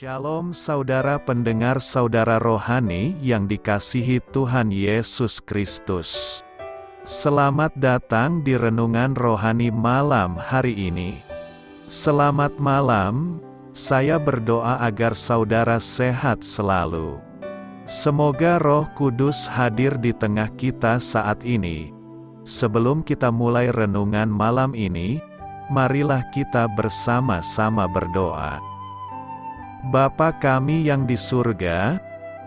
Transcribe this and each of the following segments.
Shalom saudara pendengar saudara rohani yang dikasihi Tuhan Yesus Kristus. Selamat datang di renungan rohani malam hari ini. Selamat malam, saya berdoa agar saudara sehat selalu. Semoga Roh Kudus hadir di tengah kita saat ini. Sebelum kita mulai renungan malam ini, marilah kita bersama-sama berdoa. Bapa kami yang di surga,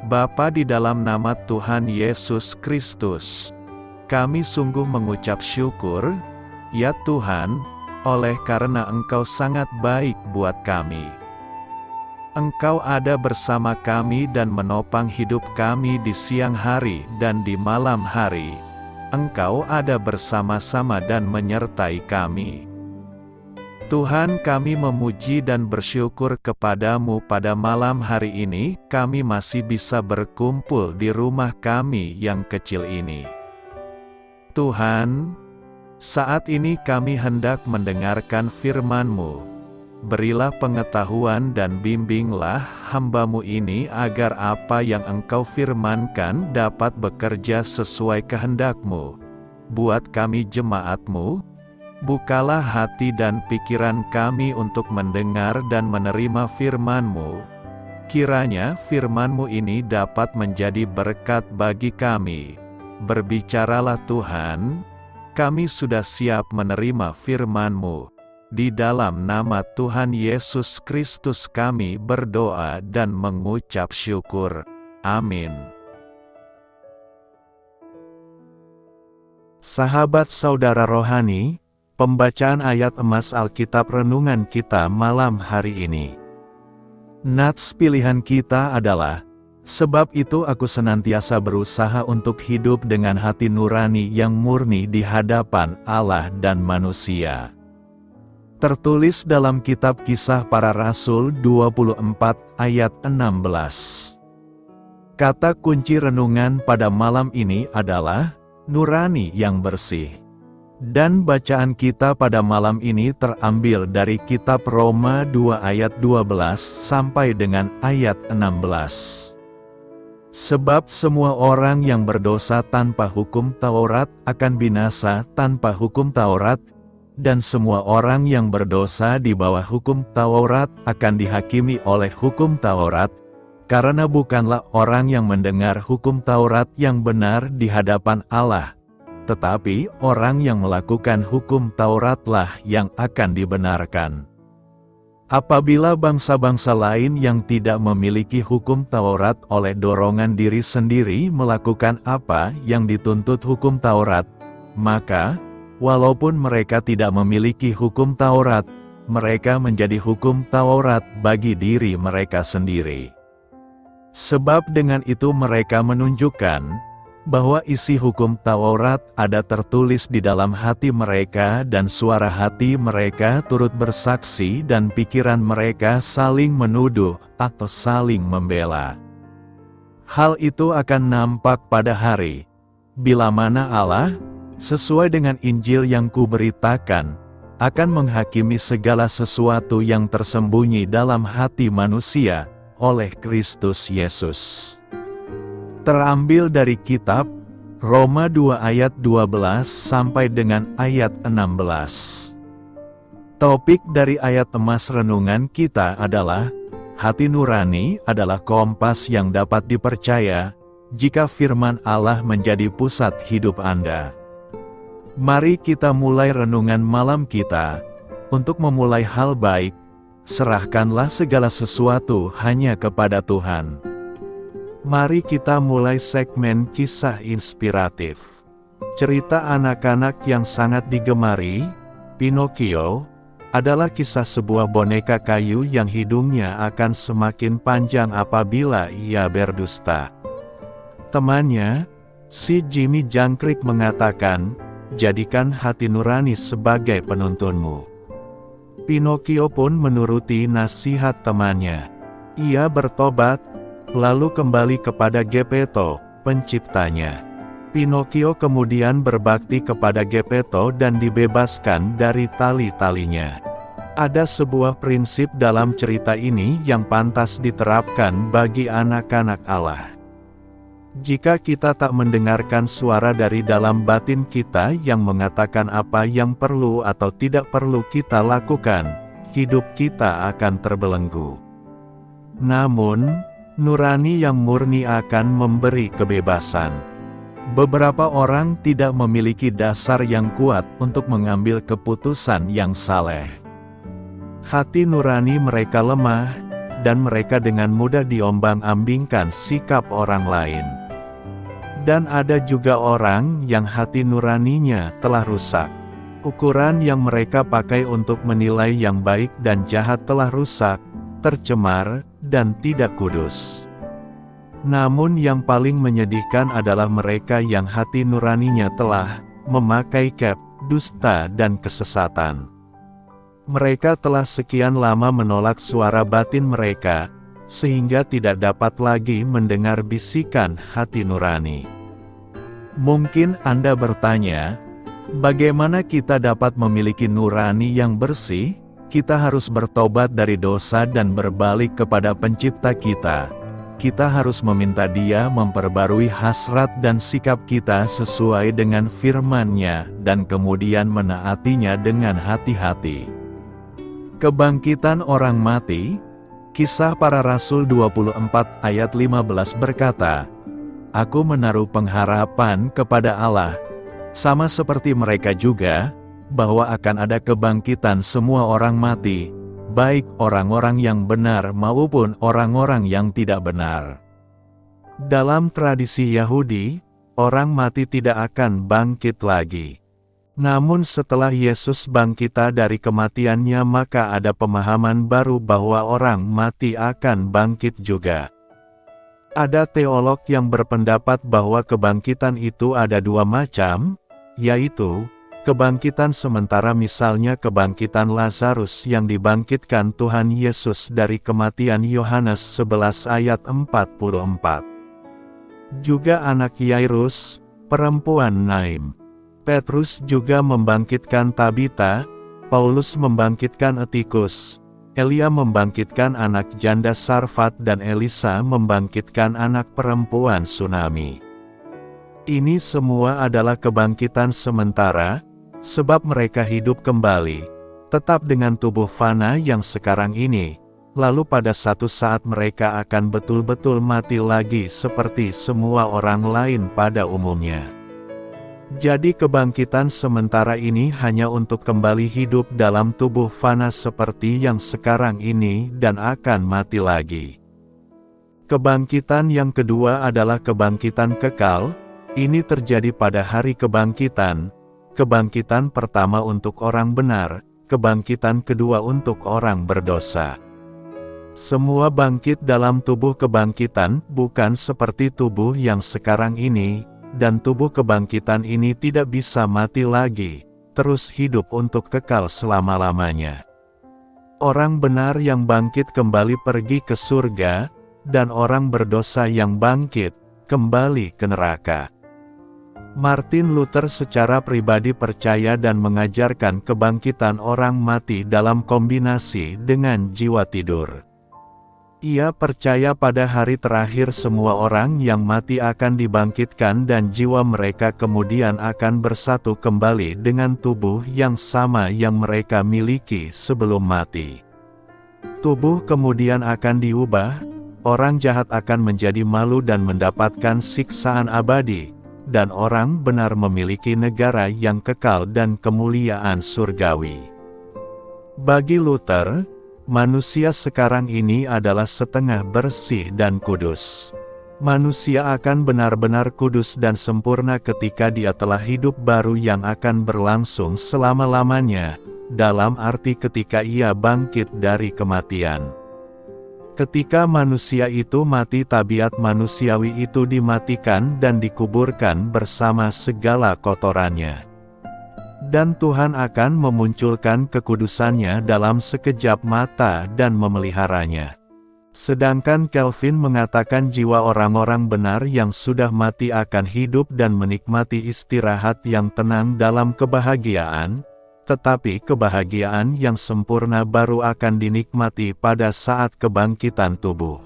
Bapa di dalam nama Tuhan Yesus Kristus, kami sungguh mengucap syukur, ya Tuhan, oleh karena Engkau sangat baik buat kami. Engkau ada bersama kami dan menopang hidup kami di siang hari dan di malam hari. Engkau ada bersama-sama dan menyertai kami. Tuhan, kami memuji dan bersyukur kepadamu pada malam hari ini, kami masih bisa berkumpul di rumah kami yang kecil ini. Tuhan, saat ini kami hendak mendengarkan firman-Mu. Berilah pengetahuan dan bimbinglah hamba-Mu ini agar apa yang Engkau firmankan dapat bekerja sesuai kehendak-Mu. Buat kami jemaat-Mu, bukalah hati dan pikiran kami untuk mendengar dan menerima firman-Mu. Kiranya firman-Mu ini dapat menjadi berkat bagi kami. Berbicaralah Tuhan, kami sudah siap menerima firman-Mu. Di dalam nama Tuhan Yesus Kristus kami berdoa dan mengucap syukur. Amin. Sahabat saudara rohani, pembacaan ayat emas Alkitab renungan kita malam hari ini. Nats pilihan kita adalah, sebab itu aku senantiasa berusaha untuk hidup dengan hati nurani yang murni di hadapan Allah dan manusia. Tertulis dalam kitab Kisah Para Rasul 24 ayat 16. Kata kunci renungan pada malam ini adalah, nurani yang bersih. Dan bacaan kita pada malam ini terambil dari kitab Roma 2 ayat 12 sampai dengan ayat 16. Sebab semua orang yang berdosa tanpa hukum Taurat akan binasa tanpa hukum Taurat, dan semua orang yang berdosa di bawah hukum Taurat akan dihakimi oleh hukum Taurat, karena bukanlah orang yang mendengar hukum Taurat yang benar di hadapan Allah, tetapi orang yang melakukan hukum Tauratlah yang akan dibenarkan. Apabila bangsa-bangsa lain yang tidak memiliki hukum Taurat oleh dorongan diri sendiri melakukan apa yang dituntut hukum Taurat, maka, walaupun mereka tidak memiliki hukum Taurat, mereka menjadi hukum Taurat bagi diri mereka sendiri. Sebab dengan itu mereka menunjukkan bahwa isi hukum Taurat ada tertulis di dalam hati mereka dan suara hati mereka turut bersaksi dan pikiran mereka saling menuduh atau saling membela. Hal itu akan nampak pada hari, bila mana Allah, sesuai dengan Injil yang kuberitakan, akan menghakimi segala sesuatu yang tersembunyi dalam hati manusia, oleh Kristus Yesus. Terambil dari kitab Roma 2 ayat 12 sampai dengan ayat 16. Topik dari ayat emas renungan kita adalah, hati nurani adalah kompas yang dapat dipercaya, jika firman Allah menjadi pusat hidup Anda. Mari kita mulai renungan malam kita. Untuk memulai hal baik, serahkanlah segala sesuatu hanya kepada Tuhan. Mari kita mulai segmen kisah inspiratif. Cerita anak-anak yang sangat digemari, Pinocchio, adalah kisah sebuah boneka kayu yang hidungnya akan semakin panjang apabila ia berdusta. Temannya, si Jimmy Jangkrik mengatakan, jadikan hati nurani sebagai penuntunmu. Pinocchio pun menuruti nasihat temannya. Ia bertobat, lalu kembali kepada Geppetto, penciptanya. Pinocchio kemudian berbakti kepada Geppetto dan dibebaskan dari tali-talinya. Ada sebuah prinsip dalam cerita ini yang pantas diterapkan bagi anak-anak Allah. Jika kita tak mendengarkan suara dari dalam batin kita yang mengatakan apa yang perlu atau tidak perlu kita lakukan, hidup kita akan terbelenggu. Namun, nurani yang murni akan memberi kebebasan. Beberapa orang tidak memiliki dasar yang kuat untuk mengambil keputusan yang saleh. Hati nurani mereka lemah, dan mereka dengan mudah diombang-ambingkan sikap orang lain. Dan ada juga orang yang hati nuraninya telah rusak. Ukuran yang mereka pakai untuk menilai yang baik dan jahat telah rusak, tercemar, dan tidak kudus. Namun yang paling menyedihkan adalah mereka yang hati nuraninya telah memakai cap, dusta dan kesesatan. Mereka telah sekian lama menolak suara batin mereka, sehingga tidak dapat lagi mendengar bisikan hati nurani. Mungkin Anda bertanya, bagaimana kita dapat memiliki nurani yang bersih? Kita harus bertobat dari dosa dan berbalik kepada Pencipta kita. Kita harus meminta Dia memperbarui hasrat dan sikap kita sesuai dengan firman-Nya, dan kemudian menaatinya dengan hati-hati. Kebangkitan orang mati, Kisah Para Rasul 24 ayat 15 berkata, "Aku menaruh pengharapan kepada Allah, sama seperti mereka juga, bahwa akan ada kebangkitan semua orang mati, baik orang-orang yang benar maupun orang-orang yang tidak benar." Dalam tradisi Yahudi, orang mati tidak akan bangkit lagi. Namun setelah Yesus bangkit dari kematiannya, maka ada pemahaman baru bahwa orang mati akan bangkit juga. Ada teolog yang berpendapat bahwa kebangkitan itu ada dua macam, yaitu kebangkitan sementara, misalnya kebangkitan Lazarus yang dibangkitkan Tuhan Yesus dari kematian, Yohanes 11 ayat 44. Juga anak Yairus, perempuan Naim. Petrus juga membangkitkan Tabita, Paulus membangkitkan Etikus, Elia membangkitkan anak janda Sarfat, dan Elisa membangkitkan anak perempuan Sunami. Ini semua adalah kebangkitan sementara, sebab mereka hidup kembali, tetap dengan tubuh fana yang sekarang ini, lalu pada satu saat mereka akan betul-betul mati lagi seperti semua orang lain pada umumnya. Jadi kebangkitan sementara ini hanya untuk kembali hidup dalam tubuh fana seperti yang sekarang ini dan akan mati lagi. Kebangkitan yang kedua adalah kebangkitan kekal. Ini terjadi pada hari kebangkitan. Kebangkitan pertama untuk orang benar, kebangkitan kedua untuk orang berdosa. Semua bangkit dalam tubuh kebangkitan, bukan seperti tubuh yang sekarang ini, dan tubuh kebangkitan ini tidak bisa mati lagi, terus hidup untuk kekal selama-lamanya. Orang benar yang bangkit kembali pergi ke surga, dan orang berdosa yang bangkit, kembali ke neraka. Martin Luther secara pribadi percaya dan mengajarkan kebangkitan orang mati dalam kombinasi dengan jiwa tidur. Ia percaya pada hari terakhir semua orang yang mati akan dibangkitkan dan jiwa mereka kemudian akan bersatu kembali dengan tubuh yang sama yang mereka miliki sebelum mati. Tubuh kemudian akan diubah, orang jahat akan menjadi malu dan mendapatkan siksaan abadi, dan orang benar memiliki negara yang kekal dan kemuliaan surgawi. Bagi Luther, manusia sekarang ini adalah setengah bersih dan kudus. Manusia akan benar-benar kudus dan sempurna ketika dia telah hidup baru yang akan berlangsung selama-lamanya, dalam arti ketika ia bangkit dari kematian. Ketika manusia itu mati, tabiat manusiawi itu dimatikan dan dikuburkan bersama segala kotorannya. Dan Tuhan akan memunculkan kekudusannya dalam sekejap mata dan memeliharanya. Sedangkan Calvin mengatakan jiwa orang-orang benar yang sudah mati akan hidup dan menikmati istirahat yang tenang dalam kebahagiaan, Tetapi kebahagiaan yang sempurna baru akan dinikmati pada saat kebangkitan tubuh.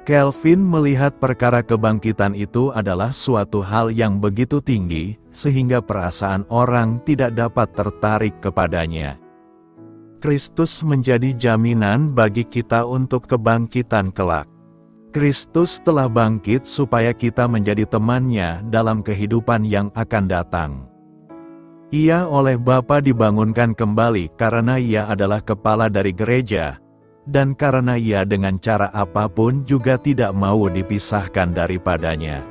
Calvin melihat perkara kebangkitan itu adalah suatu hal yang begitu tinggi, sehingga perasaan orang tidak dapat tertarik kepadanya. Kristus menjadi jaminan bagi kita untuk kebangkitan kelak. Kristus telah bangkit supaya kita menjadi temannya dalam kehidupan yang akan datang. Ia oleh Bapa dibangunkan kembali karena ia adalah kepala dari gereja, dan karena ia dengan cara apapun juga tidak mau dipisahkan daripadanya.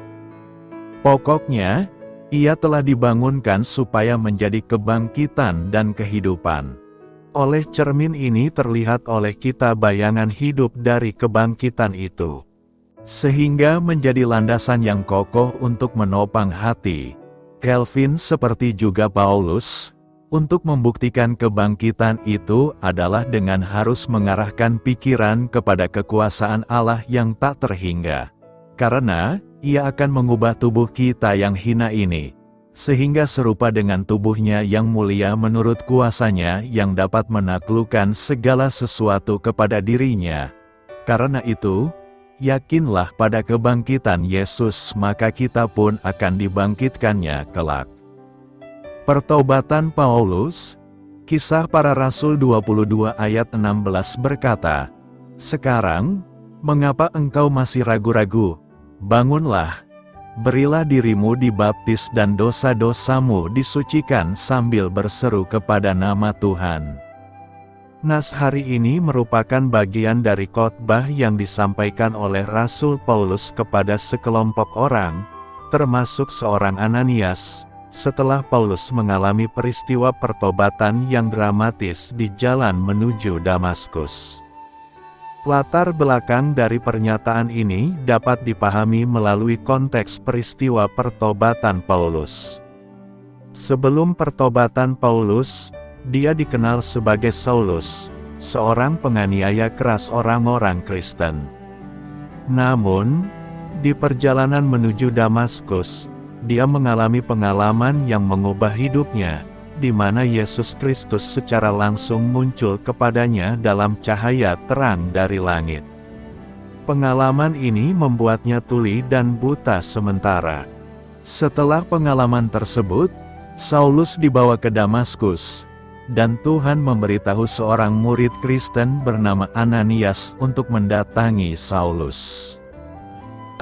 Pokoknya, ia telah dibangunkan supaya menjadi kebangkitan dan kehidupan. Oleh cermin ini terlihat oleh kita bayangan hidup dari kebangkitan itu, sehingga menjadi landasan yang kokoh untuk menopang hati. Calvin seperti juga Paulus, untuk membuktikan kebangkitan itu adalah dengan harus mengarahkan pikiran kepada kekuasaan Allah yang tak terhingga. Karena, ia akan mengubah tubuh kita yang hina ini, sehingga serupa dengan tubuhnya yang mulia menurut kuasanya yang dapat menaklukkan segala sesuatu kepada dirinya. Karena itu, yakinlah pada kebangkitan Yesus, maka kita pun akan dibangkitkannya kelak. Pertobatan Paulus, Kisah Para Rasul 22 ayat 16 berkata, "Sekarang, mengapa engkau masih ragu-ragu? Bangunlah, berilah dirimu dibaptis dan dosa-dosamu disucikan sambil berseru kepada nama Tuhan." Nas hari ini merupakan bagian dari khotbah yang disampaikan oleh Rasul Paulus kepada sekelompok orang, termasuk seorang Ananias, setelah Paulus mengalami peristiwa pertobatan yang dramatis di jalan menuju Damaskus. Latar belakang dari pernyataan ini dapat dipahami melalui konteks peristiwa pertobatan Paulus. Sebelum pertobatan Paulus, dia dikenal sebagai Saulus, seorang penganiaya keras orang-orang Kristen. Namun, di perjalanan menuju Damaskus, dia mengalami pengalaman yang mengubah hidupnya, di mana Yesus Kristus secara langsung muncul kepadanya dalam cahaya terang dari langit. Pengalaman ini membuatnya tuli dan buta sementara. Setelah pengalaman tersebut, Saulus dibawa ke Damaskus, dan Tuhan memberitahu seorang murid Kristen bernama Ananias untuk mendatangi Saulus.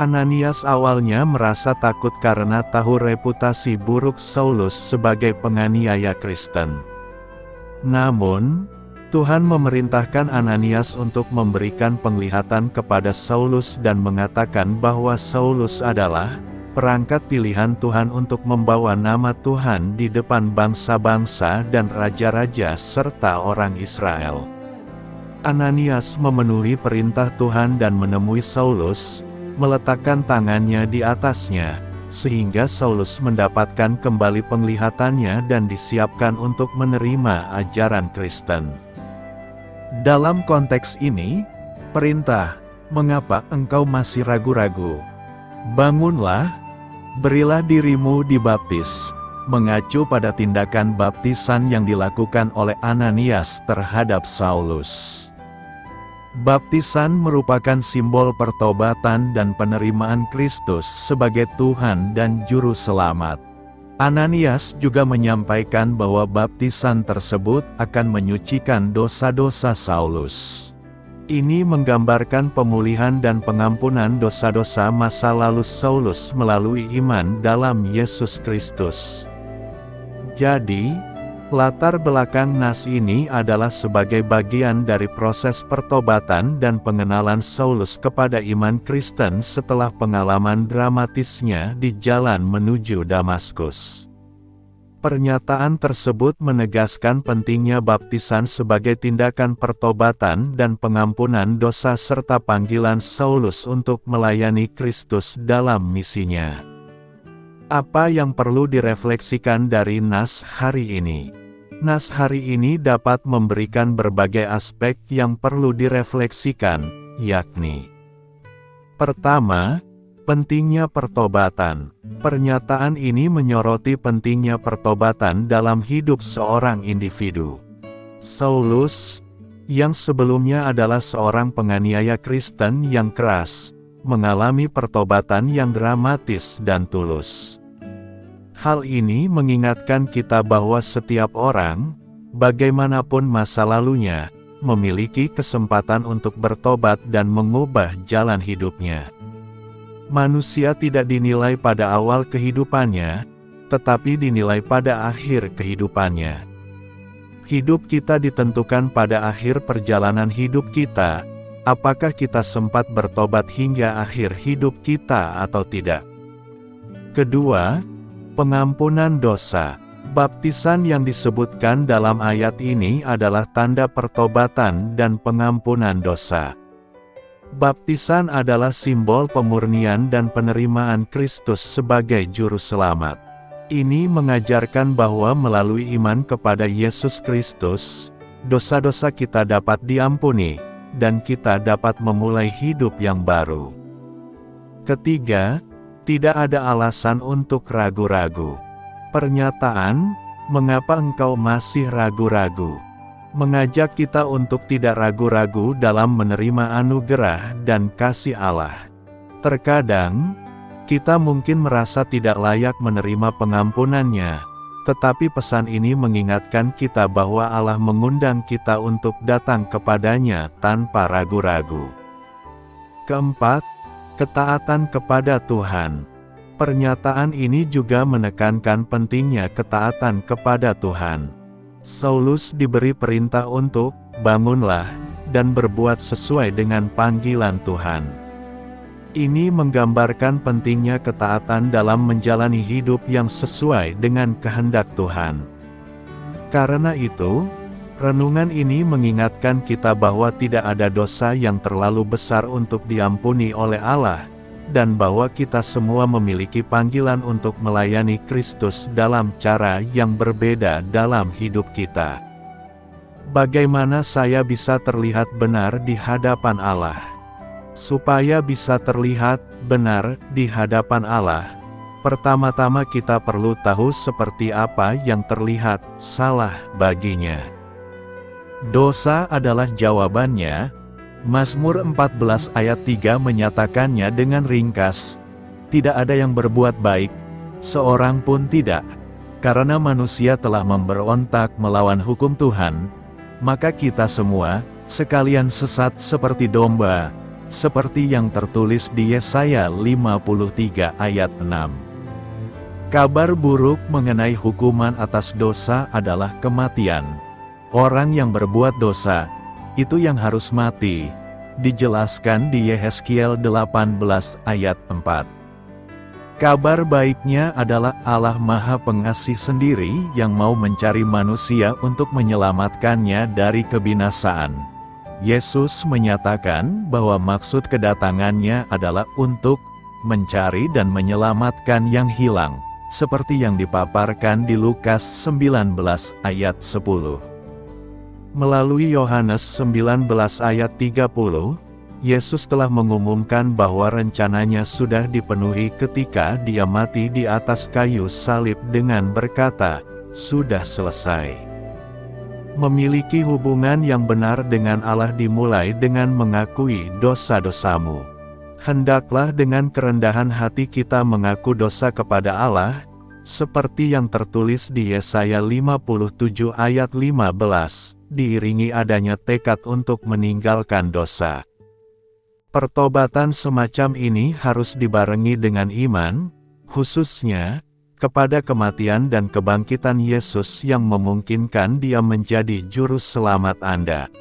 Ananias awalnya merasa takut karena tahu reputasi buruk Saulus sebagai penganiaya Kristen. Namun, Tuhan memerintahkan Ananias untuk memberikan penglihatan kepada Saulus dan mengatakan bahwa Saulus adalah perangkat pilihan Tuhan untuk membawa nama Tuhan di depan bangsa-bangsa dan raja-raja serta orang Israel. Ananias memenuhi perintah Tuhan dan menemui Saulus, meletakkan tangannya di atasnya, sehingga Saulus mendapatkan kembali penglihatannya dan disiapkan untuk menerima ajaran Kristen. Dalam konteks ini, perintah, "Mengapa engkau masih ragu-ragu? Bangunlah, berilah dirimu dibaptis," mengacu pada tindakan baptisan yang dilakukan oleh Ananias terhadap Saulus. Baptisan merupakan simbol pertobatan dan penerimaan Kristus sebagai Tuhan dan Juru Selamat. Ananias juga menyampaikan bahwa baptisan tersebut akan menyucikan dosa-dosa Saulus. Ini menggambarkan pemulihan dan pengampunan dosa-dosa masa lalu Saulus melalui iman dalam Yesus Kristus. Jadi, latar belakang nas ini adalah sebagai bagian dari proses pertobatan dan pengenalan Saulus kepada iman Kristen setelah pengalaman dramatisnya di jalan menuju Damaskus. Pernyataan tersebut menegaskan pentingnya baptisan sebagai tindakan pertobatan dan pengampunan dosa serta panggilan Saulus untuk melayani Kristus dalam misinya. Apa yang perlu direfleksikan dari nas hari ini? Nas hari ini dapat memberikan berbagai aspek yang perlu direfleksikan, yakni: pertama, Pentingnya pertobatan. Pernyataan ini menyoroti pentingnya pertobatan dalam hidup seorang individu. Saulus, yang sebelumnya adalah seorang penganiaya Kristen yang keras, mengalami pertobatan yang dramatis dan tulus. Hal ini mengingatkan kita bahwa setiap orang, bagaimanapun masa lalunya, memiliki kesempatan untuk bertobat dan mengubah jalan hidupnya. Manusia tidak dinilai pada awal kehidupannya, tetapi dinilai pada akhir kehidupannya. Hidup kita ditentukan pada akhir perjalanan hidup kita, apakah kita sempat bertobat hingga akhir hidup kita atau tidak. Kedua, pengampunan dosa. Baptisan yang disebutkan dalam ayat ini adalah tanda pertobatan dan pengampunan dosa. Baptisan adalah simbol pemurnian dan penerimaan Kristus sebagai juru selamat. Ini mengajarkan bahwa melalui iman kepada Yesus Kristus, dosa-dosa kita dapat diampuni, dan kita dapat memulai hidup yang baru. Ketiga, tidak ada alasan untuk ragu-ragu. Pernyataan, "Mengapa engkau masih ragu-ragu?" mengajak kita untuk tidak ragu-ragu dalam menerima anugerah dan kasih Allah. Terkadang, kita mungkin merasa tidak layak menerima pengampunannya, tetapi pesan ini mengingatkan kita bahwa Allah mengundang kita untuk datang kepadanya tanpa ragu-ragu. Keempat, ketaatan kepada Tuhan. Pernyataan ini juga menekankan pentingnya ketaatan kepada Tuhan. Saulus diberi perintah untuk "bangunlah" dan berbuat sesuai dengan panggilan Tuhan. Ini menggambarkan pentingnya ketaatan dalam menjalani hidup yang sesuai dengan kehendak Tuhan. Karena itu, renungan ini mengingatkan kita bahwa tidak ada dosa yang terlalu besar untuk diampuni oleh Allah, dan bahwa kita semua memiliki panggilan untuk melayani Kristus dalam cara yang berbeda dalam hidup kita. Bagaimana saya bisa terlihat benar di hadapan Allah? Supaya bisa terlihat benar di hadapan Allah, pertama-tama kita perlu tahu seperti apa yang terlihat salah baginya. Dosa adalah jawabannya. Mazmur 14 ayat 3 menyatakannya dengan ringkas, "Tidak ada yang berbuat baik, seorang pun tidak. Karena manusia telah memberontak melawan hukum Tuhan, maka kita semua, sekalian sesat seperti domba," seperti yang tertulis di Yesaya 53 ayat 6. Kabar buruk mengenai hukuman atas dosa adalah kematian. Orang yang berbuat dosa, itu yang harus mati, dijelaskan di Yehezkiel 18 ayat 4. Kabar baiknya adalah Allah Maha Pengasih sendiri yang mau mencari manusia untuk menyelamatkannya dari kebinasaan. Yesus menyatakan bahwa maksud kedatangannya adalah untuk mencari dan menyelamatkan yang hilang, seperti yang dipaparkan di Lukas 19 ayat 10. Melalui Yohanes 19 ayat 30, Yesus telah mengumumkan bahwa rencananya sudah dipenuhi ketika Dia mati di atas kayu salib dengan berkata, "Sudah selesai." Memiliki hubungan yang benar dengan Allah dimulai dengan mengakui dosa-dosamu. Hendaklah dengan kerendahan hati kita mengaku dosa kepada Allah, seperti yang tertulis di Yesaya 57 ayat 15. Diiringi adanya tekad untuk meninggalkan dosa. Pertobatan semacam ini harus dibarengi dengan iman, khususnya kepada kematian dan kebangkitan Yesus yang memungkinkan Dia menjadi juru selamat Anda.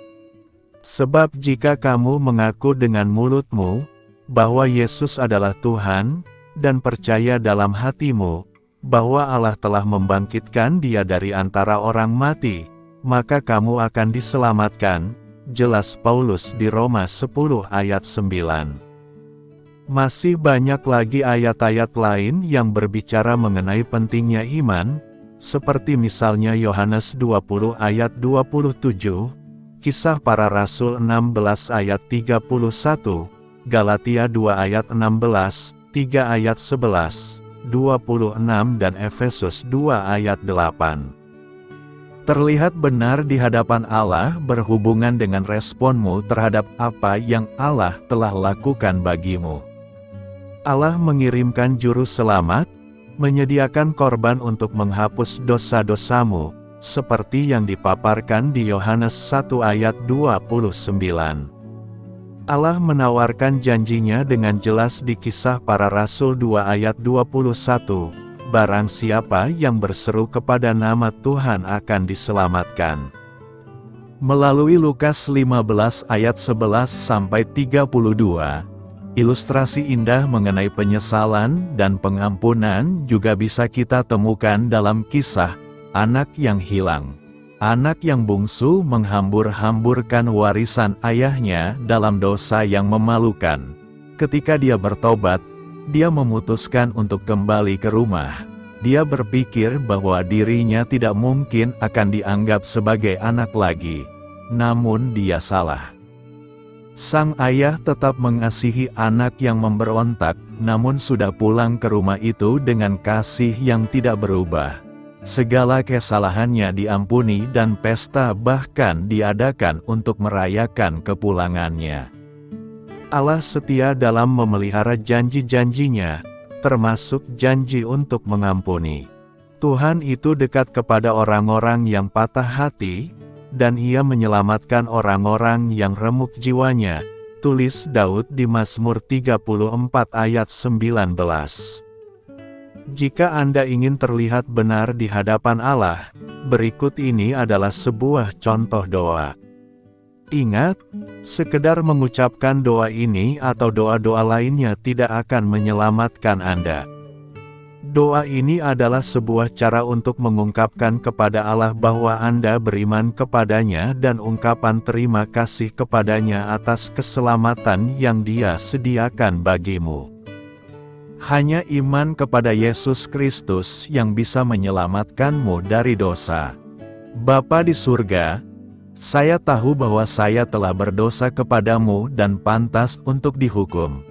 Sebab jika kamu mengaku dengan mulutmu bahwa Yesus adalah Tuhan, dan percaya dalam hatimu bahwa Allah telah membangkitkan Dia dari antara orang mati, maka kamu akan diselamatkan, jelas Paulus di Roma 10 ayat 9. Masih banyak lagi ayat-ayat lain yang berbicara mengenai pentingnya iman, seperti misalnya Yohanes 20 ayat 27, Kisah Para Rasul 16 ayat 31, Galatia 2 ayat 16, 3 ayat 11, 26 dan Efesus 2 ayat 8. Terlihat benar di hadapan Allah berhubungan dengan responmu terhadap apa yang Allah telah lakukan bagimu. Allah mengirimkan juru selamat, menyediakan korban untuk menghapus dosa-dosamu, seperti yang dipaparkan di Yohanes 1 ayat 29. Allah menawarkan janjinya dengan jelas di Kisah Para Rasul 2 ayat 21, barang siapa yang berseru kepada nama Tuhan akan diselamatkan. Melalui Lukas 15 ayat 11-32, ilustrasi indah mengenai penyesalan dan pengampunan juga bisa kita temukan dalam kisah anak yang hilang. Anak yang bungsu menghambur-hamburkan warisan ayahnya dalam dosa yang memalukan. Ketika dia bertobat, dia memutuskan untuk kembali ke rumah. Dia berpikir bahwa dirinya tidak mungkin akan dianggap sebagai anak lagi. Namun dia salah. Sang ayah tetap mengasihi anak yang memberontak, namun sudah pulang ke rumah itu dengan kasih yang tidak berubah. Segala kesalahannya diampuni dan pesta bahkan diadakan untuk merayakan kepulangannya. Allah setia dalam memelihara janji-janjinya, termasuk janji untuk mengampuni. Tuhan itu dekat kepada orang-orang yang patah hati, dan Ia menyelamatkan orang-orang yang remuk jiwanya, tulis Daud di Mazmur 34 ayat 19. Jika Anda ingin terlihat benar di hadapan Allah, berikut ini adalah sebuah contoh doa. Ingat, sekedar mengucapkan doa ini atau doa-doa lainnya tidak akan menyelamatkan Anda. Doa ini adalah sebuah cara untuk mengungkapkan kepada Allah bahwa Anda beriman kepadanya dan ungkapan terima kasih kepadanya atas keselamatan yang Dia sediakan bagimu. Hanya iman kepada Yesus Kristus yang bisa menyelamatkanmu dari dosa. Bapa di surga, saya tahu bahwa saya telah berdosa kepadamu dan pantas untuk dihukum.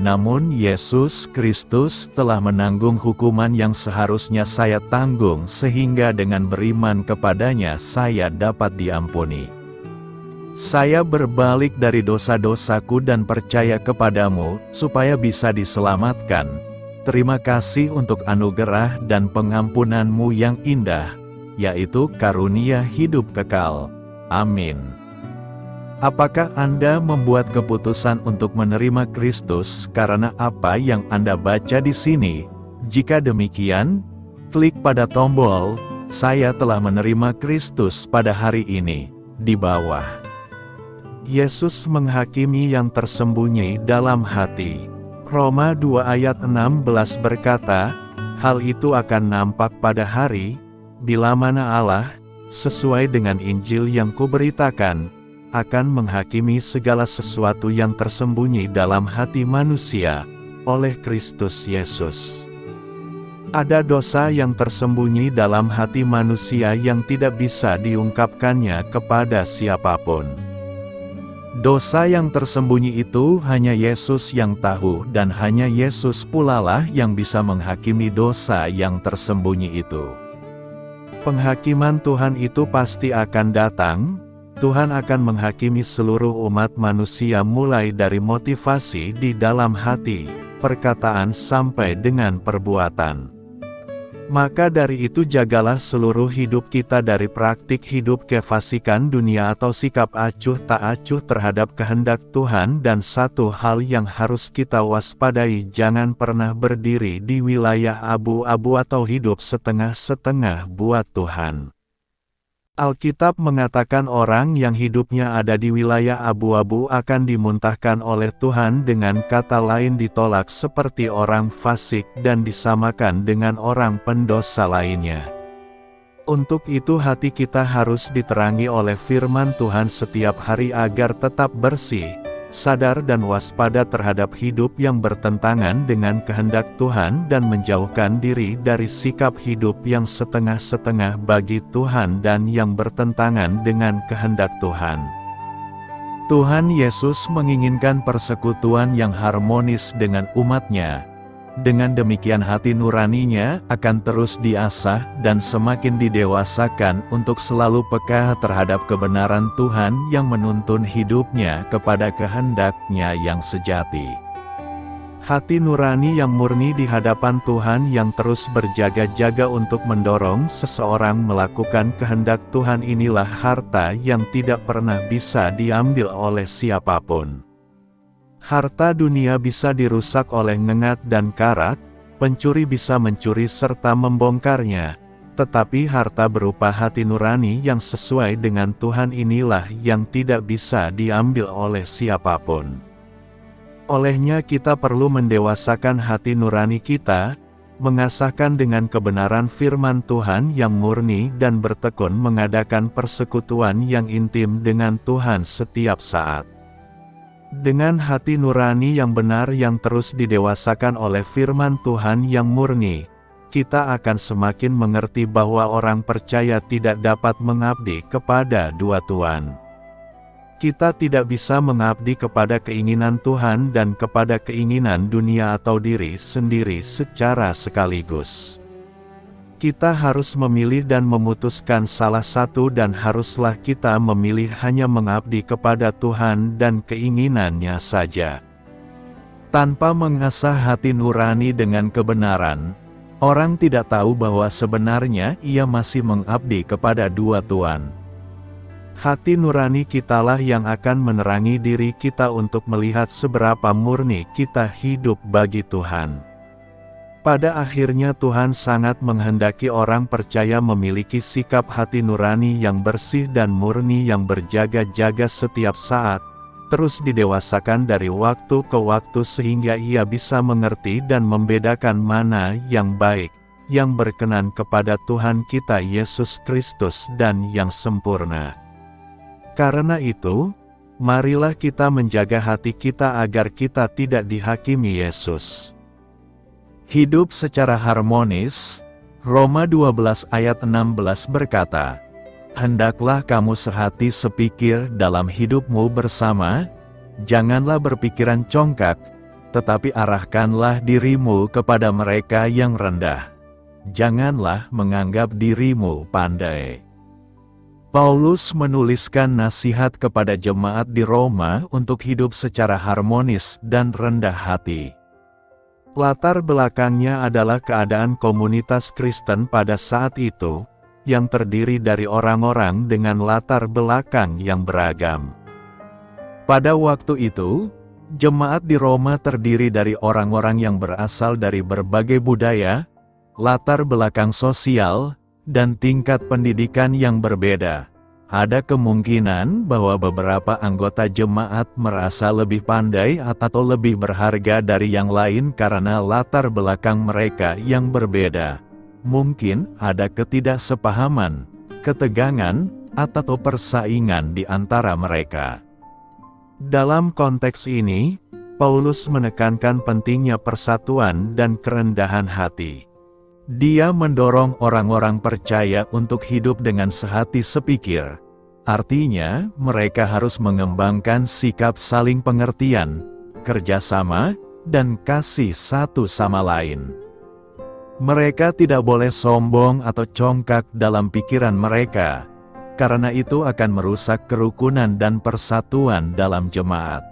Namun Yesus Kristus telah menanggung hukuman yang seharusnya saya tanggung sehingga dengan beriman kepadanya saya dapat diampuni. Saya berbalik dari dosa-dosaku dan percaya kepadamu supaya bisa diselamatkan. Terima kasih untuk anugerah dan pengampunanmu yang indah, yaitu karunia hidup kekal. Amin. Apakah Anda membuat keputusan untuk menerima Kristus karena apa yang Anda baca di sini? Jika demikian, klik pada tombol "Saya telah menerima Kristus pada hari ini" di bawah. Yesus menghakimi yang tersembunyi dalam hati. Roma 2 ayat 16 berkata, "Hal itu akan nampak pada hari, bila mana Allah, sesuai dengan Injil yang kuberitakan, akan menghakimi segala sesuatu yang tersembunyi dalam hati manusia, oleh Kristus Yesus." Ada dosa yang tersembunyi dalam hati manusia yang tidak bisa diungkapkannya kepada siapapun. Dosa yang tersembunyi itu hanya Yesus yang tahu dan hanya Yesus pula lah yang bisa menghakimi dosa yang tersembunyi itu. Penghakiman Tuhan itu pasti akan datang. Tuhan akan menghakimi seluruh umat manusia mulai dari motivasi di dalam hati, perkataan sampai dengan perbuatan. Maka dari itu jagalah seluruh hidup kita dari praktik hidup kefasikan dunia atau sikap acuh tak acuh terhadap kehendak Tuhan. Dan satu hal yang harus kita waspadai, jangan pernah berdiri di wilayah abu-abu atau hidup setengah-setengah buat Tuhan. Alkitab mengatakan orang yang hidupnya ada di wilayah abu-abu akan dimuntahkan oleh Tuhan, dengan kata lain ditolak seperti orang fasik dan disamakan dengan orang pendosa lainnya. Untuk itu hati kita harus diterangi oleh firman Tuhan setiap hari agar tetap bersih, sadar dan waspada terhadap hidup yang bertentangan dengan kehendak Tuhan dan menjauhkan diri dari sikap hidup yang setengah-setengah bagi Tuhan dan yang bertentangan dengan kehendak Tuhan. Tuhan Yesus menginginkan persekutuan yang harmonis dengan umat-Nya. Dengan demikian hati nuraninya akan terus diasah dan semakin didewasakan untuk selalu peka terhadap kebenaran Tuhan yang menuntun hidupnya kepada kehendak-Nya yang sejati. Hati nurani yang murni di hadapan Tuhan yang terus berjaga-jaga untuk mendorong seseorang melakukan kehendak Tuhan inilah harta yang tidak pernah bisa diambil oleh siapapun. Harta dunia bisa dirusak oleh ngengat dan karat, pencuri bisa mencuri serta membongkarnya, tetapi harta berupa hati nurani yang sesuai dengan Tuhan inilah yang tidak bisa diambil oleh siapapun. Olehnya kita perlu mendewasakan hati nurani kita, mengasahkan dengan kebenaran firman Tuhan yang murni dan bertekun mengadakan persekutuan yang intim dengan Tuhan setiap saat. Dengan hati nurani yang benar yang terus didewasakan oleh firman Tuhan yang murni, kita akan semakin mengerti bahwa orang percaya tidak dapat mengabdi kepada dua tuan. Kita tidak bisa mengabdi kepada keinginan Tuhan dan kepada keinginan dunia atau diri sendiri secara sekaligus. Kita harus memilih dan memutuskan salah satu dan haruslah kita memilih hanya mengabdi kepada Tuhan dan keinginannya saja. Tanpa mengasah hati nurani dengan kebenaran, orang tidak tahu bahwa sebenarnya ia masih mengabdi kepada dua tuan. Hati nurani kitalah yang akan menerangi diri kita untuk melihat seberapa murni kita hidup bagi Tuhan. Pada akhirnya Tuhan sangat menghendaki orang percaya memiliki sikap hati nurani yang bersih dan murni yang berjaga-jaga setiap saat, terus didewasakan dari waktu ke waktu sehingga ia bisa mengerti dan membedakan mana yang baik, yang berkenan kepada Tuhan kita Yesus Kristus dan yang sempurna. Karena itu, marilah kita menjaga hati kita agar kita tidak dihakimi Yesus. Hidup secara harmonis. Roma 12 ayat 16 berkata, "Hendaklah kamu sehati sepikir dalam hidupmu bersama, janganlah berpikiran congkak, tetapi arahkanlah dirimu kepada mereka yang rendah. Janganlah menganggap dirimu pandai." Paulus menuliskan nasihat kepada jemaat di Roma untuk hidup secara harmonis dan rendah hati. Latar belakangnya adalah keadaan komunitas Kristen pada saat itu, yang terdiri dari orang-orang dengan latar belakang yang beragam. Pada waktu itu, jemaat di Roma terdiri dari orang-orang yang berasal dari berbagai budaya, latar belakang sosial, dan tingkat pendidikan yang berbeda. Ada kemungkinan bahwa beberapa anggota jemaat merasa lebih pandai atau lebih berharga dari yang lain karena latar belakang mereka yang berbeda. Mungkin ada ketidaksepahaman, ketegangan, atau persaingan di antara mereka. Dalam konteks ini, Paulus menekankan pentingnya persatuan dan kerendahan hati. Dia mendorong orang-orang percaya untuk hidup dengan sehati sepikir. Artinya, mereka harus mengembangkan sikap saling pengertian, kerjasama, dan kasih satu sama lain. Mereka tidak boleh sombong atau congkak dalam pikiran mereka, karena itu akan merusak kerukunan dan persatuan dalam jemaat.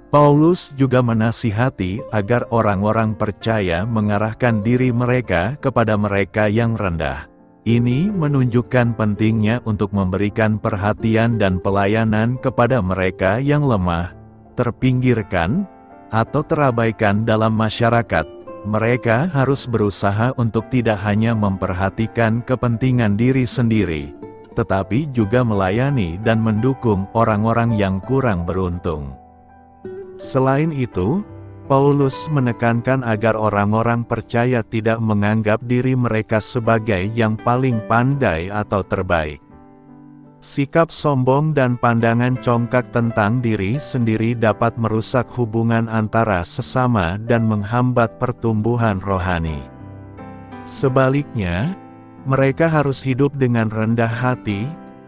Paulus juga menasihati agar orang-orang percaya mengarahkan diri mereka kepada mereka yang rendah. Ini menunjukkan pentingnya untuk memberikan perhatian dan pelayanan kepada mereka yang lemah, terpinggirkan, atau terabaikan dalam masyarakat. Mereka harus berusaha untuk tidak hanya memperhatikan kepentingan diri sendiri, tetapi juga melayani dan mendukung orang-orang yang kurang beruntung. Selain itu, Paulus menekankan agar orang-orang percaya tidak menganggap diri mereka sebagai yang paling pandai atau terbaik. Sikap sombong dan pandangan congkak tentang diri sendiri dapat merusak hubungan antara sesama dan menghambat pertumbuhan rohani. Sebaliknya, mereka harus hidup dengan rendah hati,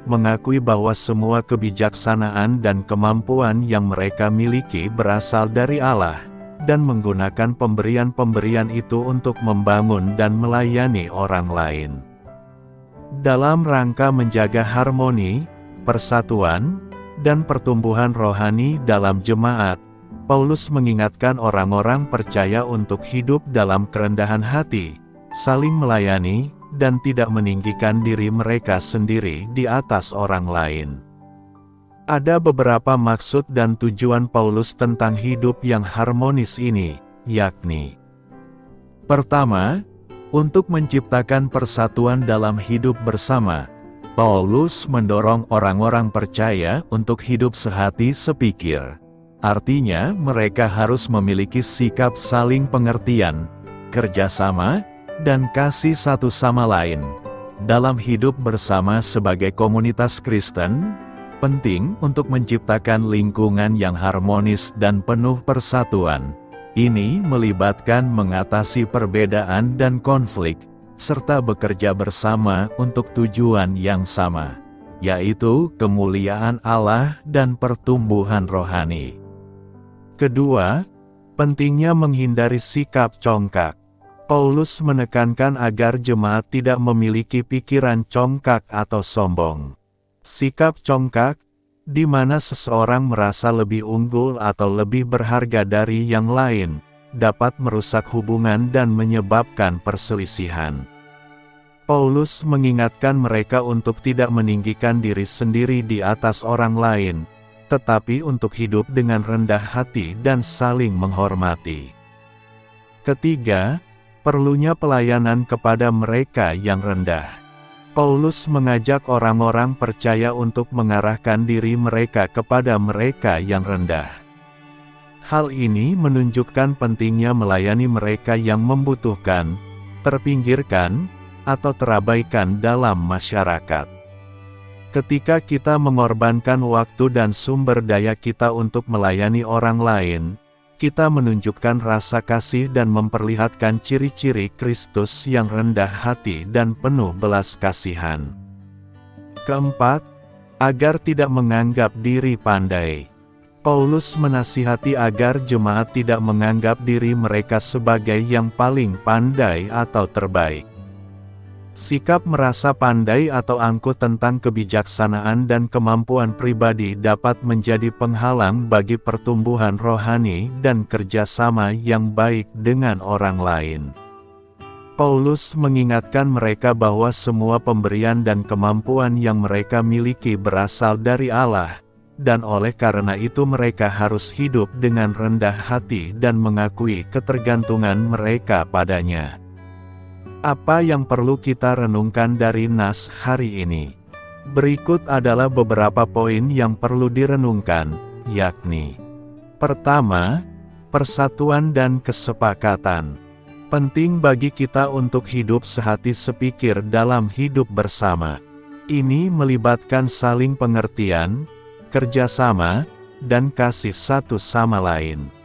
mengakui bahwa semua kebijaksanaan dan kemampuan yang mereka miliki berasal dari Allah, dan menggunakan pemberian-pemberian itu untuk membangun dan melayani orang lain. Dalam rangka menjaga harmoni, persatuan, dan pertumbuhan rohani dalam jemaat, Paulus mengingatkan orang-orang percaya untuk hidup dalam kerendahan hati, saling melayani, dan tidak meninggikan diri mereka sendiri di atas orang lain. Ada beberapa maksud dan tujuan Paulus tentang hidup yang harmonis ini, yakni: pertama, untuk menciptakan persatuan dalam hidup bersama. Paulus mendorong orang-orang percaya untuk hidup sehati sepikir. Artinya, mereka harus memiliki sikap saling pengertian, kerjasama, dan kasih satu sama lain. Dalam hidup bersama sebagai komunitas Kristen, penting untuk menciptakan lingkungan yang harmonis dan penuh persatuan. Ini melibatkan mengatasi perbedaan dan konflik, serta bekerja bersama untuk tujuan yang sama, yaitu kemuliaan Allah dan pertumbuhan rohani. Kedua, pentingnya menghindari sikap congkak. Paulus menekankan agar jemaat tidak memiliki pikiran congkak atau sombong. Sikap congkak, di mana seseorang merasa lebih unggul atau lebih berharga dari yang lain, dapat merusak hubungan dan menyebabkan perselisihan. Paulus mengingatkan mereka untuk tidak meninggikan diri sendiri di atas orang lain, tetapi untuk hidup dengan rendah hati dan saling menghormati. Ketiga, perlunya pelayanan kepada mereka yang rendah. Paulus mengajak orang-orang percaya untuk mengarahkan diri mereka kepada mereka yang rendah. Hal ini menunjukkan pentingnya melayani mereka yang membutuhkan, terpinggirkan, atau terabaikan dalam masyarakat. Ketika kita mengorbankan waktu dan sumber daya kita untuk melayani orang lain, kita menunjukkan rasa kasih dan memperlihatkan ciri-ciri Kristus yang rendah hati dan penuh belas kasihan. Keempat, agar tidak menganggap diri pandai. Paulus menasihati agar jemaat tidak menganggap diri mereka sebagai yang paling pandai atau terbaik. Sikap merasa pandai atau angkuh tentang kebijaksanaan dan kemampuan pribadi dapat menjadi penghalang bagi pertumbuhan rohani dan kerjasama yang baik dengan orang lain. Paulus mengingatkan mereka bahwa semua pemberian dan kemampuan yang mereka miliki berasal dari Allah, dan oleh karena itu mereka harus hidup dengan rendah hati dan mengakui ketergantungan mereka padanya. Apa yang perlu kita renungkan dari nas hari ini? Berikut adalah beberapa poin yang perlu direnungkan, yakni: pertama, persatuan dan kesepakatan. Penting bagi kita untuk hidup sehati sepikir dalam hidup bersama. Ini melibatkan saling pengertian, kerjasama, dan kasih satu sama lain.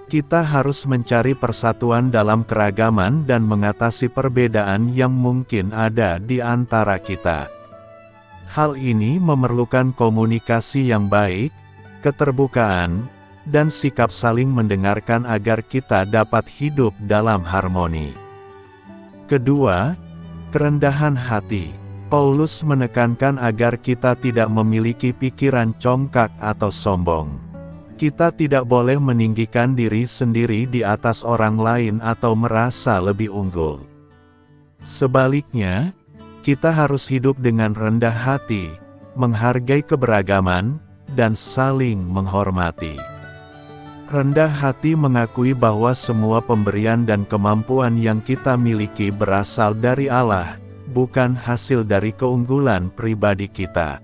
Kita harus mencari persatuan dalam keragaman dan mengatasi perbedaan yang mungkin ada di antara kita. Hal ini memerlukan komunikasi yang baik, keterbukaan, dan sikap saling mendengarkan agar kita dapat hidup dalam harmoni. Kedua, kerendahan hati. Paulus menekankan agar kita tidak memiliki pikiran congkak atau sombong. Kita tidak boleh meninggikan diri sendiri di atas orang lain atau merasa lebih unggul. Sebaliknya, kita harus hidup dengan rendah hati, menghargai keberagaman, dan saling menghormati. Rendah hati mengakui bahwa semua pemberian dan kemampuan yang kita miliki berasal dari Allah, bukan hasil dari keunggulan pribadi kita.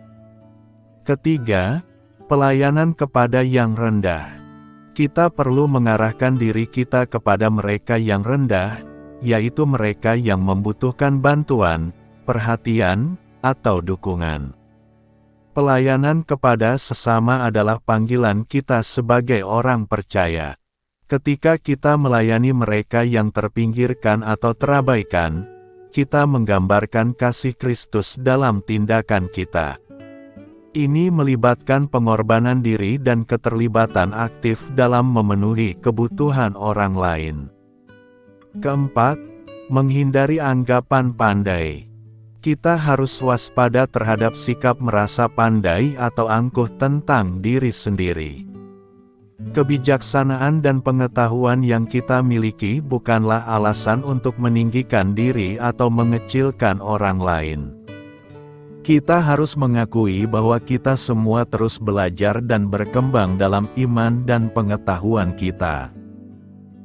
Ketiga, pelayanan kepada yang rendah. Kita perlu mengarahkan diri kita kepada mereka yang rendah, yaitu mereka yang membutuhkan bantuan, perhatian, atau dukungan. Pelayanan kepada sesama adalah panggilan kita sebagai orang percaya. Ketika kita melayani mereka yang terpinggirkan atau terabaikan, kita menggambarkan kasih Kristus dalam tindakan kita. Ini melibatkan pengorbanan diri dan keterlibatan aktif dalam memenuhi kebutuhan orang lain. Keempat, menghindari anggapan pandai. Kita harus waspada terhadap sikap merasa pandai atau angkuh tentang diri sendiri. Kebijaksanaan dan pengetahuan yang kita miliki bukanlah alasan untuk meninggikan diri atau mengecilkan orang lain. Kita harus mengakui bahwa kita semua terus belajar dan berkembang dalam iman dan pengetahuan kita.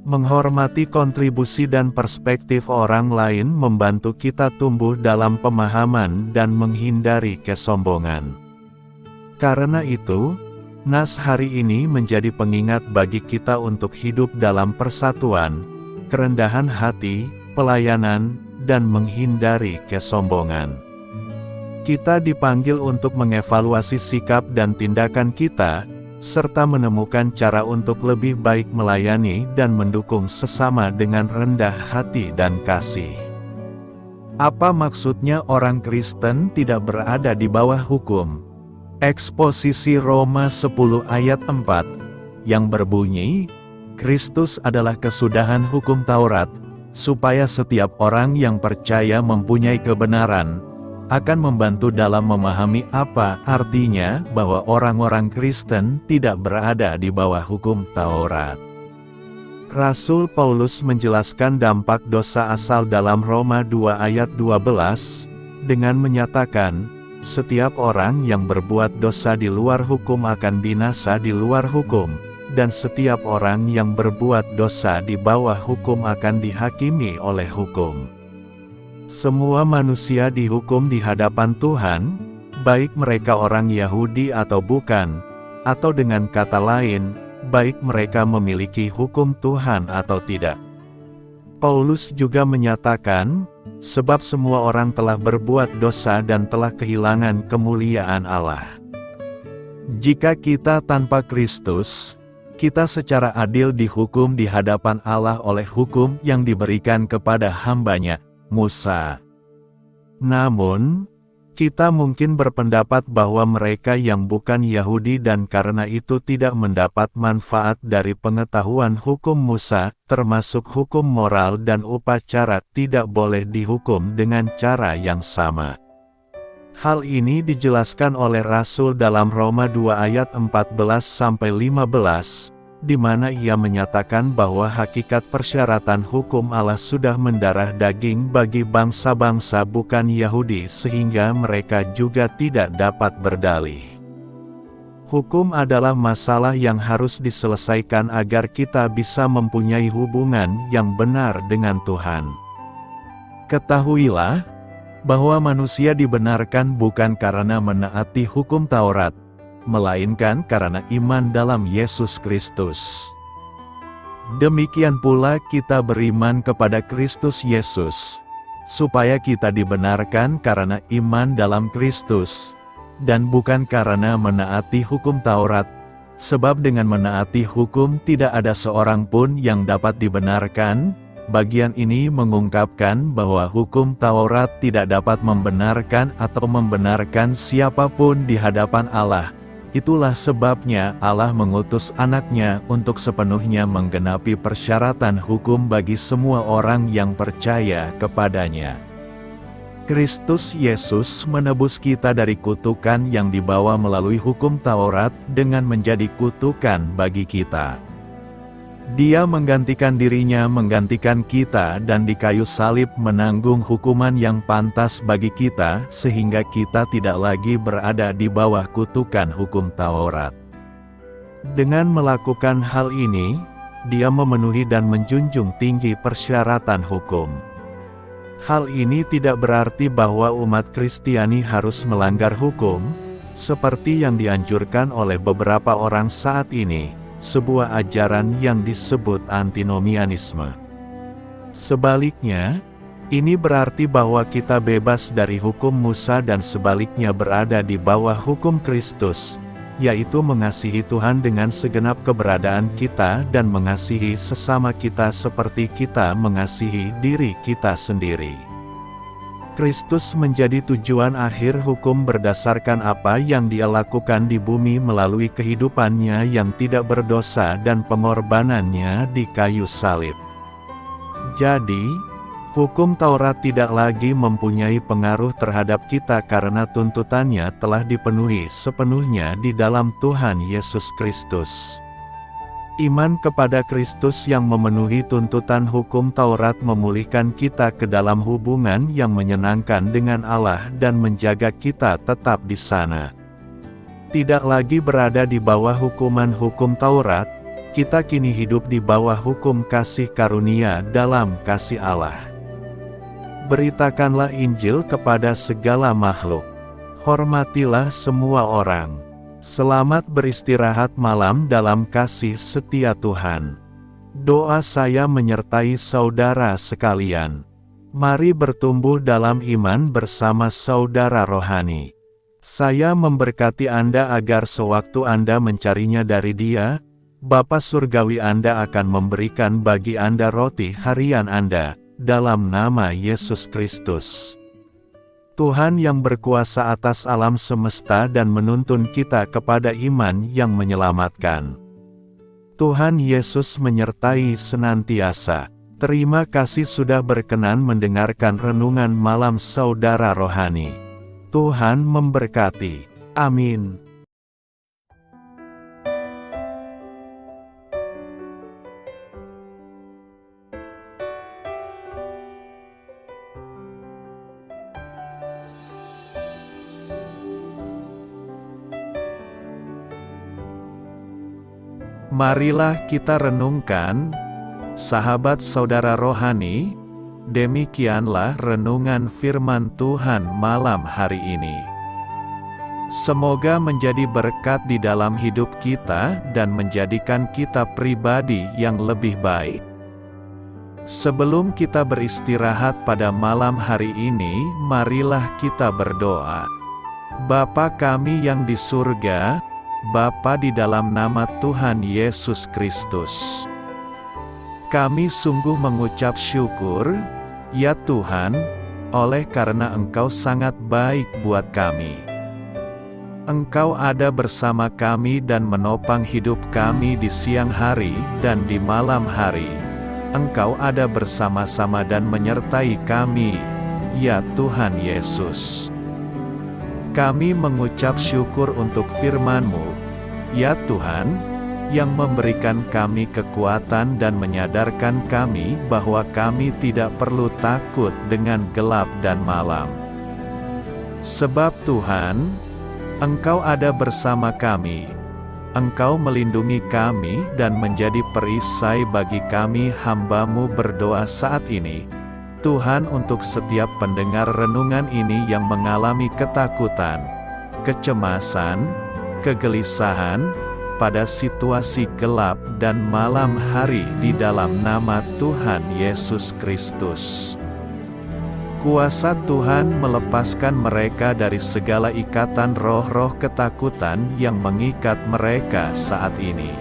Menghormati kontribusi dan perspektif orang lain membantu kita tumbuh dalam pemahaman dan menghindari kesombongan. Karena itu, Nas hari ini menjadi pengingat bagi kita untuk hidup dalam persatuan, kerendahan hati, pelayanan, dan menghindari kesombongan. Kita dipanggil untuk mengevaluasi sikap dan tindakan kita, serta menemukan cara untuk lebih baik melayani dan mendukung sesama dengan rendah hati dan kasih. Apa maksudnya orang Kristen tidak berada di bawah hukum? Eksposisi Roma 10 ayat 4, yang berbunyi, Kristus adalah kesudahan hukum Taurat, supaya setiap orang yang percaya mempunyai kebenaran, akan membantu dalam memahami apa artinya bahwa orang-orang Kristen tidak berada di bawah hukum Taurat. Rasul Paulus menjelaskan dampak dosa asal dalam Roma 2 ayat 12, dengan menyatakan, setiap orang yang berbuat dosa di luar hukum akan binasa di luar hukum, dan setiap orang yang berbuat dosa di bawah hukum akan dihakimi oleh hukum. Semua manusia dihukum di hadapan Tuhan, baik mereka orang Yahudi atau bukan, atau dengan kata lain, baik mereka memiliki hukum Tuhan atau tidak. Paulus juga menyatakan, sebab semua orang telah berbuat dosa dan telah kehilangan kemuliaan Allah. Jika kita tanpa Kristus, kita secara adil dihukum di hadapan Allah oleh hukum yang diberikan kepada hamba-Nya, Musa. Namun, kita mungkin berpendapat bahwa mereka yang bukan Yahudi dan karena itu tidak mendapat manfaat dari pengetahuan hukum Musa, termasuk hukum moral dan upacara, tidak boleh dihukum dengan cara yang sama. Hal ini dijelaskan oleh Rasul dalam Roma 2 ayat 14-15, di mana ia menyatakan bahwa hakikat persyaratan hukum Allah sudah mendarah daging bagi bangsa-bangsa bukan Yahudi sehingga mereka juga tidak dapat berdalih. Hukum adalah masalah yang harus diselesaikan agar kita bisa mempunyai hubungan yang benar dengan Tuhan. Ketahuilah, bahwa manusia dibenarkan bukan karena menaati hukum Taurat, melainkan karena iman dalam Yesus Kristus. Demikian pula kita beriman kepada Kristus Yesus, supaya kita dibenarkan karena iman dalam Kristus, dan bukan karena menaati hukum Taurat, sebab dengan menaati hukum tidak ada seorang pun yang dapat dibenarkan. Bagian ini mengungkapkan bahwa hukum Taurat tidak dapat membenarkan atau membenarkan siapapun di hadapan Allah. Itulah sebabnya Allah mengutus anaknya untuk sepenuhnya menggenapi persyaratan hukum bagi semua orang yang percaya kepadanya. Kristus Yesus menebus kita dari kutukan yang dibawa melalui hukum Taurat dengan menjadi kutukan bagi kita. Dia menggantikan dirinya menggantikan kita dan di kayu salib menanggung hukuman yang pantas bagi kita sehingga kita tidak lagi berada di bawah kutukan hukum Taurat. Dengan melakukan hal ini, dia memenuhi dan menjunjung tinggi persyaratan hukum. Hal ini tidak berarti bahwa umat Kristiani harus melanggar hukum, seperti yang dianjurkan oleh beberapa orang saat ini. Sebuah ajaran yang disebut antinomianisme. Sebaliknya, ini berarti bahwa kita bebas dari hukum Musa dan sebaliknya berada di bawah hukum Kristus, yaitu mengasihi Tuhan dengan segenap keberadaan kita dan mengasihi sesama kita seperti kita mengasihi diri kita sendiri. Kristus menjadi tujuan akhir hukum berdasarkan apa yang Dia lakukan di bumi melalui kehidupannya yang tidak berdosa dan pengorbanannya di kayu salib. Jadi, hukum Taurat tidak lagi mempunyai pengaruh terhadap kita karena tuntutannya telah dipenuhi sepenuhnya di dalam Tuhan Yesus Kristus. Iman kepada Kristus yang memenuhi tuntutan hukum Taurat memulihkan kita ke dalam hubungan yang menyenangkan dengan Allah dan menjaga kita tetap di sana. Tidak lagi berada di bawah hukuman hukum Taurat, kita kini hidup di bawah hukum kasih karunia dalam kasih Allah. Beritakanlah Injil kepada segala makhluk. Hormatilah semua orang. Selamat beristirahat malam dalam kasih setia Tuhan. Doa saya menyertai saudara sekalian. Mari bertumbuh dalam iman bersama saudara rohani. Saya memberkati Anda agar sewaktu Anda mencarinya dari Dia, Bapa Surgawi Anda akan memberikan bagi Anda roti harian Anda, dalam nama Yesus Kristus. Tuhan yang berkuasa atas alam semesta dan menuntun kita kepada iman yang menyelamatkan. Tuhan Yesus menyertai senantiasa. Terima kasih sudah berkenan mendengarkan renungan malam saudara rohani. Tuhan memberkati. Amin. Marilah kita renungkan, sahabat saudara rohani, demikianlah renungan firman Tuhan malam hari ini. Semoga menjadi berkat di dalam hidup kita dan menjadikan kita pribadi yang lebih baik. Sebelum kita beristirahat pada malam hari ini, marilah kita berdoa. Bapa kami yang di surga, Bapa di dalam nama Tuhan Yesus Kristus, kami sungguh mengucap syukur, ya Tuhan, oleh karena Engkau sangat baik buat kami. Engkau ada bersama kami dan menopang hidup kami di siang hari dan di malam hari. Engkau ada bersama-sama dan menyertai kami, ya Tuhan Yesus. Kami mengucap syukur untuk firman-Mu, ya Tuhan, yang memberikan kami kekuatan dan menyadarkan kami bahwa kami tidak perlu takut dengan gelap dan malam. Sebab Tuhan, Engkau ada bersama kami. Engkau melindungi kami dan menjadi perisai bagi kami hamba-Mu berdoa saat ini. Tuhan, untuk setiap pendengar renungan ini yang mengalami ketakutan, kecemasan, kegelisahan, pada situasi gelap dan malam hari di dalam nama Tuhan Yesus Kristus. Kuasa Tuhan melepaskan mereka dari segala ikatan roh-roh ketakutan yang mengikat mereka saat ini.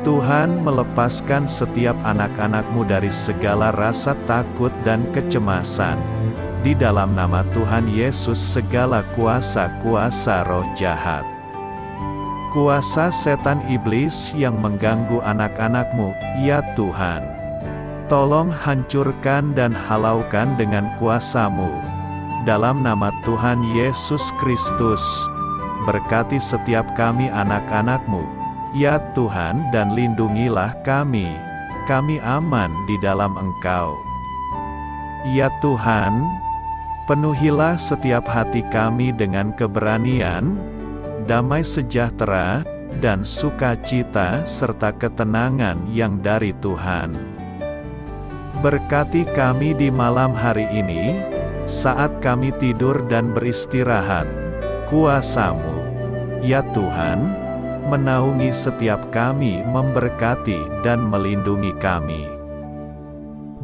Tuhan melepaskan setiap anak-anak-Mu dari segala rasa takut dan kecemasan. Di dalam nama Tuhan Yesus segala kuasa-kuasa roh jahat, kuasa setan iblis yang mengganggu anak-anak-Mu, ya Tuhan, tolong hancurkan dan halaukan dengan kuasa-Mu. Dalam nama Tuhan Yesus Kristus, berkati setiap kami anak-anak-Mu, ya Tuhan, dan lindungilah kami. Kami aman di dalam Engkau. Ya Tuhan, penuhilah setiap hati kami dengan keberanian, damai sejahtera, dan sukacita serta ketenangan yang dari Tuhan. Berkati kami di malam hari ini, saat kami tidur dan beristirahat. Kuasa-Mu, ya Tuhan, menaungi setiap kami, memberkati dan melindungi kami.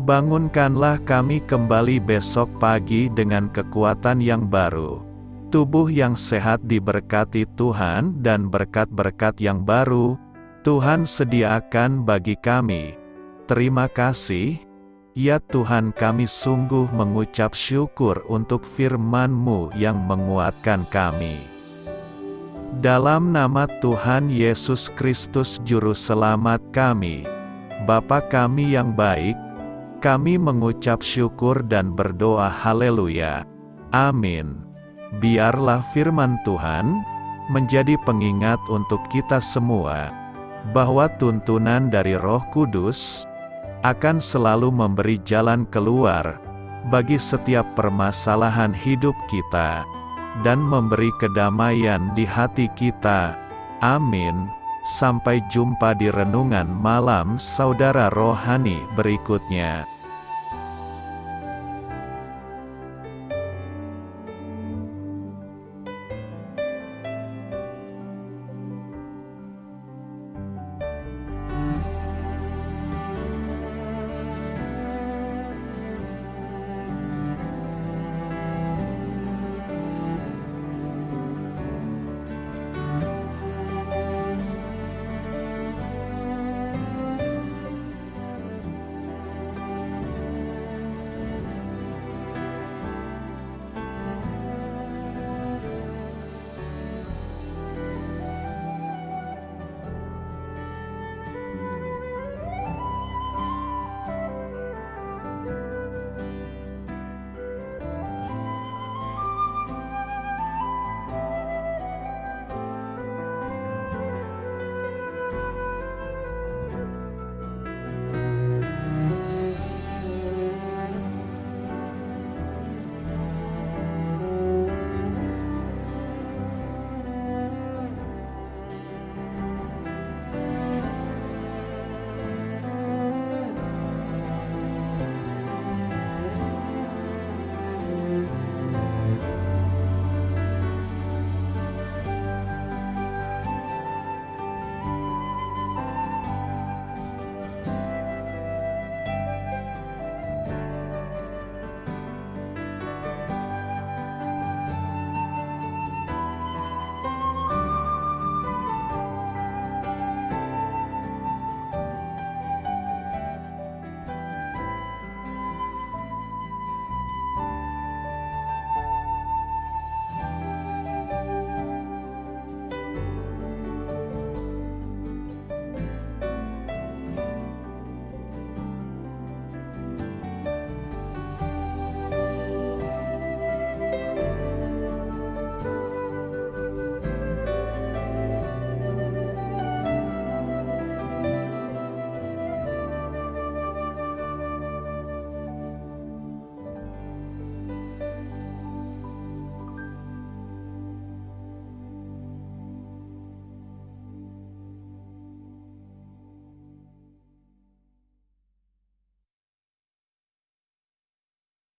Bangunkanlah kami kembali besok pagi dengan kekuatan yang baru, tubuh yang sehat diberkati Tuhan, dan berkat-berkat yang baru Tuhan sediakan bagi kami. Terima kasih. Ya Tuhan, kami sungguh mengucap syukur untuk firman-Mu yang menguatkan kami. Dalam nama Tuhan Yesus Kristus Juru Selamat kami, Bapa kami yang baik, kami mengucap syukur dan berdoa haleluya. Amin. Biarlah firman Tuhan menjadi pengingat untuk kita semua, bahwa tuntunan dari Roh Kudus akan selalu memberi jalan keluar bagi setiap permasalahan hidup kita, dan memberi kedamaian di hati kita. Amin. Sampai jumpa di renungan malam saudara rohani berikutnya.